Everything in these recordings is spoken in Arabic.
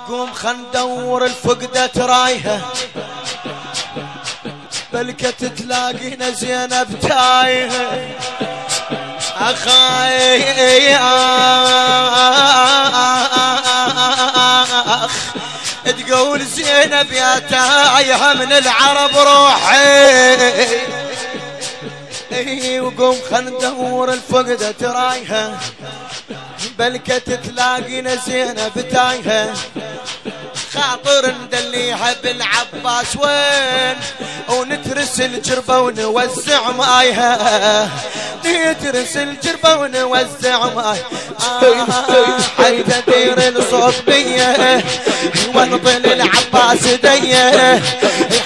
قوم خل ندور الفقدة رايها، بلكت تلاقينا زينب تايهة. أخاي تقول زينب يا تايهة من العرب روحي. وقوم خل ندور الفقدة رايها، بلكت تلاقينا زينب تايهة. خاطر ندليها بالعباس وين، ونترس الجربة ونوزع مايها. نترس الجربة ونوزع مايها حتى دير الصوت بيه ونطل العباس ديه.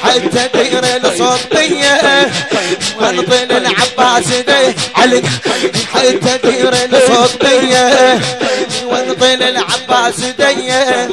حتى دير الصوت بيه ونطل العباس ديه علي. حتى دير الصوت بيه ونطل العباس ديه.